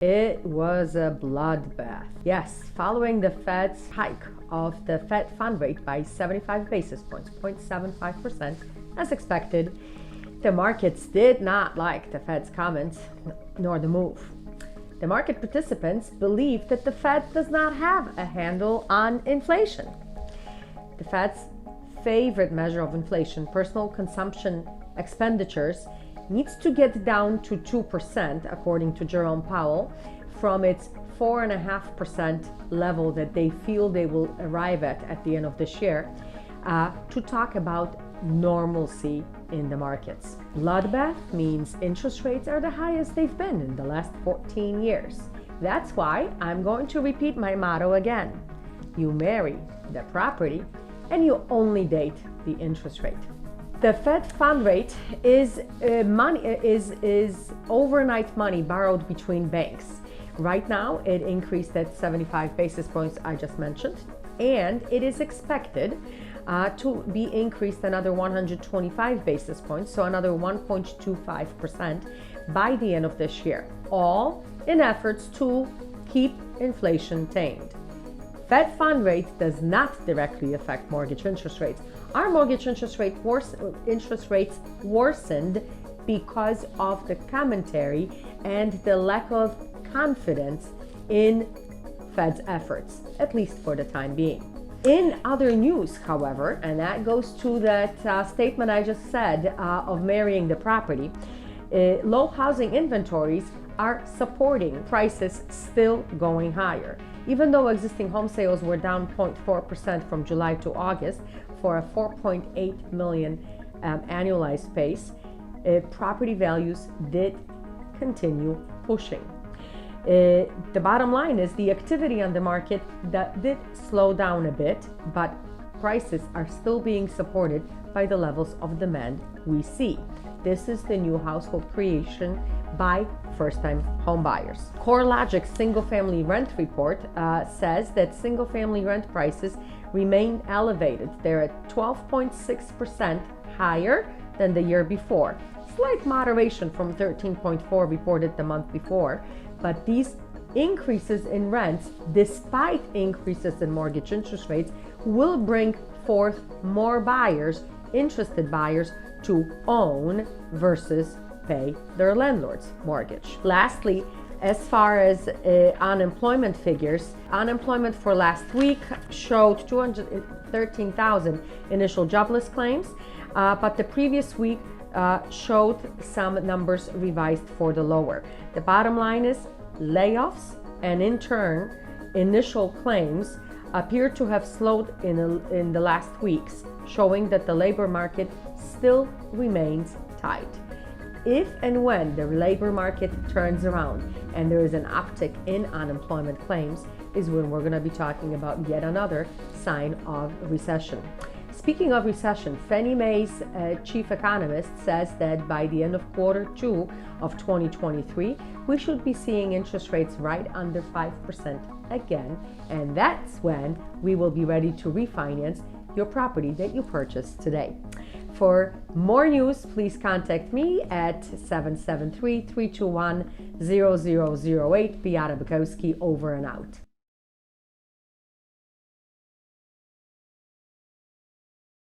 It was a bloodbath. Yes, following the Fed's hike of the Fed fund rate by 75 basis points, 0.75%, as expected, the markets did not like the Fed's comments nor the move. The market participants believe that the Fed does not have a handle on inflation. The Fed's favorite measure of inflation, personal consumption expenditures, needs to get down to 2%, according to Jerome Powell, from its 4.5% level that they feel they will arrive at the end of this year, to talk about normalcy in the markets. Bloodbath means interest rates are the highest they've been in the last 14 years. That's why I'm going to repeat my motto again. You marry the property and you only date the interest rate. The Fed fund rate is overnight money borrowed between banks. Right now, it increased at 75 basis points I just mentioned, and it is expected to be increased another 125 basis points, so another 1.25% by the end of this year, all in efforts to keep inflation tamed. Fed fund rate does not directly affect mortgage interest rates. Our mortgage interest rates worsened because of the commentary and the lack of confidence in Fed's efforts, at least for the time being. In other news, however, and that goes to that statement I just said of marrying the property, low housing inventories are supporting prices still going higher. Even though existing home sales were down 0.4% from July to August for a 4.8 million annualized pace, property values did continue pushing. The bottom line is the activity on the market that did slow down a bit, but prices are still being supported by the levels of demand we see. This is the new household creation by first-time home buyers. CoreLogic's single-family rent report says that single-family rent prices remain elevated. They're at 12.6% higher than the year before. Slight moderation from 13.4% reported the month before, but these increases in rents, despite increases in mortgage interest rates, will bring forth more buyers, interested buyers, to own versus pay their landlord's mortgage. Lastly, as far as unemployment figures, unemployment for last week showed 213,000 initial jobless claims, but the previous week showed some numbers revised for the lower. The bottom line is layoffs and in turn initial claims appear to have slowed in the last weeks, showing that the labor market still remains tight. If and when the labor market turns around and there is an uptick in unemployment claims is when we're going to be talking about yet another sign of recession. Speaking of recession, Fannie Mae's chief economist says that by the end of Q2 of 2023, we should be seeing interest rates right under 5% again, and that's when we will be ready to refinance your property that you purchased today. For more news, please contact me at 773-321-0008. Beata Bukowski, over and out.